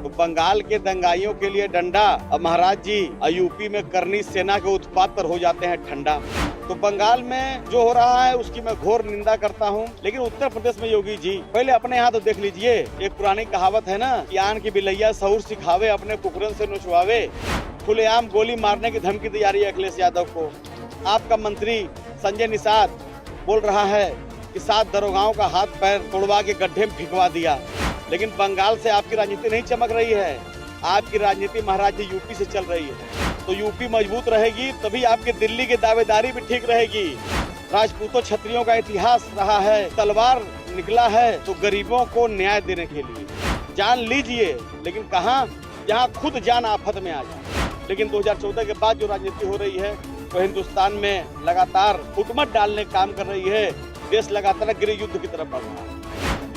तो बंगाल के दंगाइयों के लिए डंडा, अब महाराज जी यूपी में करनी सेना के उत्पात पर हो जाते हैं ठंडा। तो बंगाल में जो हो रहा है उसकी मैं घोर निंदा करता हूँ, लेकिन उत्तर प्रदेश में योगी जी पहले अपने यहाँ तो देख लीजिए। एक पुरानी कहावत है ना कि आन की बिलैया सहूर सिखावे, अपने कुकरन से नुचवावे। खुलेआम गोली मारने की धमकी दी जा रही है अखिलेश यादव को। आपका मंत्री संजय निषाद बोल रहा है कि 7 दरोगाओं का हाथ पैर तोड़वा के गड्ढे में फिकवा दिया, लेकिन बंगाल से आपकी राजनीति नहीं चमक रही है। आपकी राजनीति महाराज जी यूपी से चल रही है। तो यूपी मजबूत रहेगी तभी आपकी दिल्ली की दावेदारी भी ठीक रहेगी। राजपूतों क्षत्रियों का इतिहास रहा है, तलवार निकला है तो गरीबों को न्याय देने के लिए। जान लीजिए, लेकिन कहाँ, जहाँ खुद जान आफत में आ जाए। लेकिन 2014 के बाद जो राजनीति हो रही है वो हिंदुस्तान में लगातार फुटमत डालने का काम कर रही है। देश लगातार गृह युद्ध की तरफ बढ़ रहा है।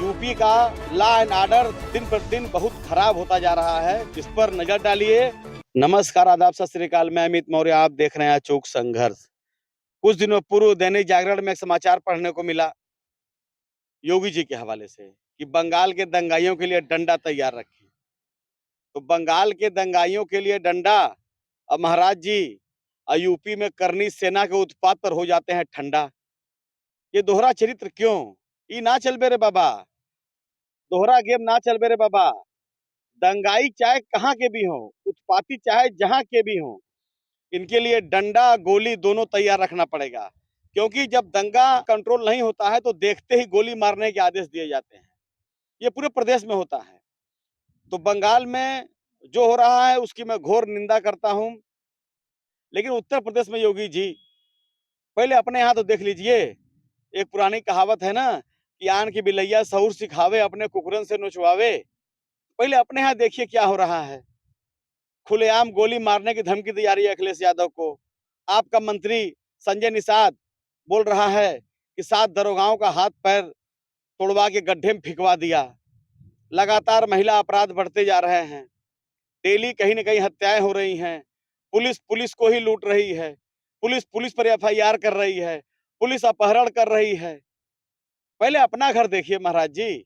यूपी का लॉ एंड ऑर्डर दिन पर दिन बहुत खराब होता जा रहा है, इस पर नजर डालिए। नमस्कार, आदाब, सत श्री अकाल। मैं अमित मौर्य, आप देख रहे हैं अचूक संघर्ष। कुछ दिनों पूर्व दैनिक जागरण में एक समाचार पढ़ने को मिला योगी जी के हवाले से कि बंगाल के दंगाइयों के लिए डंडा तैयार रखें। तो बंगाल के दंगाइयों के लिए डंडा, अब महाराज जी यूपी में करनी सेना के उत्पात पर हो जाते हैं ठंडा। ये दोहरा चरित्र क्यों? ये ना चल बेरे बाबा, दोहरा गेम ना चल बेरे बाबा। दंगाई चाहे कहाँ के भी हों, उत्पाती चाहे जहां के भी हों, इनके लिए डंडा गोली दोनों तैयार रखना पड़ेगा। क्योंकि जब दंगा कंट्रोल नहीं होता है तो देखते ही गोली मारने के आदेश दिए जाते हैं। ये पूरे प्रदेश में होता है। तो बंगाल में जो हो रहा है उसकी मैं घोर निंदा करता हूं, लेकिन उत्तर प्रदेश में योगी जी पहले अपने यहाँ तो देख लीजिए। एक पुरानी कहावत है ना कि आन की बिलैया सहूर सिखावे, अपने कुकरन से नुचवावे। पहले अपने यहाँ देखिए क्या हो रहा है। खुलेआम गोली मारने की धमकी दी जा रही है अखिलेश यादव को। आपका मंत्री संजय निषाद बोल रहा है कि 7 दरोगाओं का हाथ पैर तोड़वा के गड्ढे में फिकवा दिया। लगातार महिला अपराध बढ़ते जा रहे हैं। डेली कहीं न कहीं हत्याएं हो रही हैं। पुलिस पुलिस को ही लूट रही है। पुलिस पुलिस पर एफआईआर कर रही है। पुलिस अपहरण कर रही है। पहले अपना घर देखिए महाराज जी,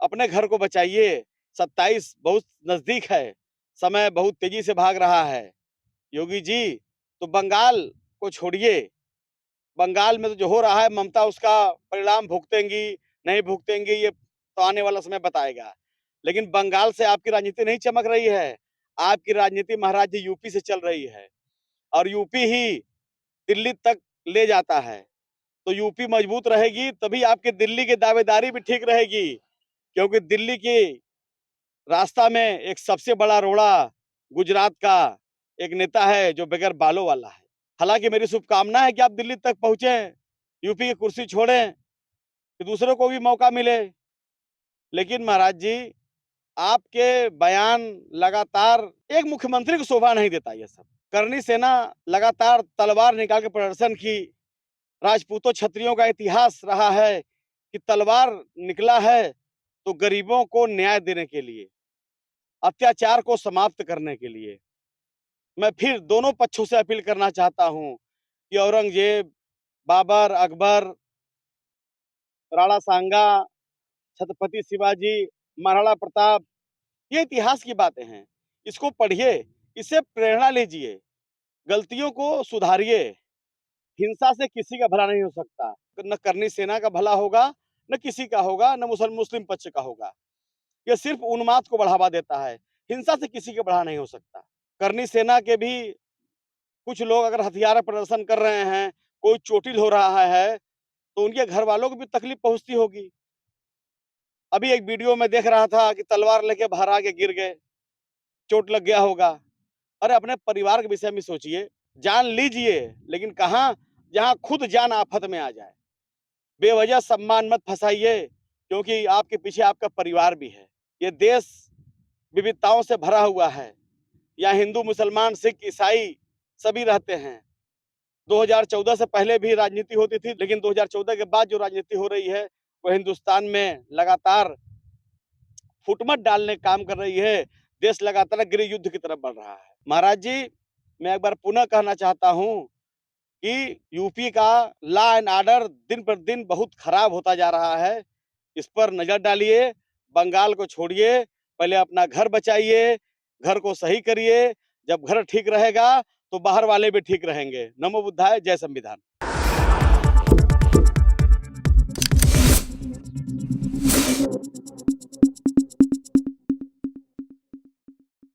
अपने घर को बचाइए। 27 बहुत नजदीक है, समय बहुत तेजी से भाग रहा है योगी जी। तो बंगाल को छोड़िए। बंगाल में तो जो हो रहा है, ममता उसका परिणाम भुगतेंगी नहीं भुगतेंगी ये तो आने वाला समय बताएगा। लेकिन बंगाल से आपकी राजनीति नहीं चमक रही है। आपकी राजनीति महाराज जी यूपी से चल रही है और यूपी ही दिल्ली तक ले जाता है। तो यूपी मजबूत रहेगी तभी आपकी दिल्ली की दावेदारी भी ठीक रहेगी। क्योंकि दिल्ली की रास्ता में एक सबसे बड़ा रोड़ा गुजरात का एक नेता है जो बगैर बालों वाला है। हालांकि मेरी शुभकामना है कि आप दिल्ली तक पहुंचे, यूपी की कुर्सी छोड़ें, कि दूसरों को भी मौका मिले। लेकिन महाराज जी आपके बयान लगातार एक मुख्यमंत्री को शोभा नहीं देता। ये सब करनी सेना लगातार तलवार निकाल के प्रदर्शन की। राजपूतों क्षत्रियों का इतिहास रहा है कि तलवार निकला है तो गरीबों को न्याय देने के लिए, अत्याचार को समाप्त करने के लिए। मैं फिर दोनों पक्षों से अपील करना चाहता हूं कि औरंगजेब, बाबर, अकबर, राणा सांगा, छत्रपति शिवाजी, महाराणा प्रताप, ये इतिहास की बातें हैं। इसको पढ़िए, इससे प्रेरणा लीजिए, गलतियों को सुधारिए। हिंसा से किसी का भला नहीं हो सकता। न करनी सेना का भला होगा, न किसी का होगा, न मुस्लिम पक्ष का होगा। ये सिर्फ उन्माद को बढ़ावा देता है। हिंसा से किसी का भला नहीं हो सकता। करनी सेना के भी कुछ लोग अगर हथियार प्रदर्शन कर रहे हैं, कोई चोटिल हो रहा है तो उनके घर वालों को भी तकलीफ पहुंचती होगी। अभी एक वीडियो में देख रहा था कि तलवार लेके बाहर आके गिर गए, चोट लग गया होगा। अरे अपने परिवार के विषय में सोचिए। जान लीजिए, लेकिन कहाँ, जहाँ खुद जान आफत में आ जाए। बेवजह सम्मान मत फंसाइए, क्योंकि आपके पीछे आपका परिवार भी है। ये देश विविधताओं से भरा हुआ है। यहाँ हिंदू, मुसलमान, सिख, ईसाई सभी रहते हैं। 2014 से पहले भी राजनीति होती थी, लेकिन 2014 के बाद जो राजनीति हो रही है वो हिंदुस्तान में लगातार फुटमत डालने का काम कर रही है। देश लगातार गृह युद्ध की तरफ बढ़ रहा है। महाराज जी, मैं एक बार पुनः कहना चाहता हूं कि यूपी का लॉ एंड ऑर्डर दिन पर दिन बहुत खराब होता जा रहा है, इस पर नजर डालिए। बंगाल को छोड़िए, पहले अपना घर बचाइए, घर को सही करिए। जब घर ठीक रहेगा तो बाहर वाले भी ठीक रहेंगे। नमो बुद्धाय, जय संविधान।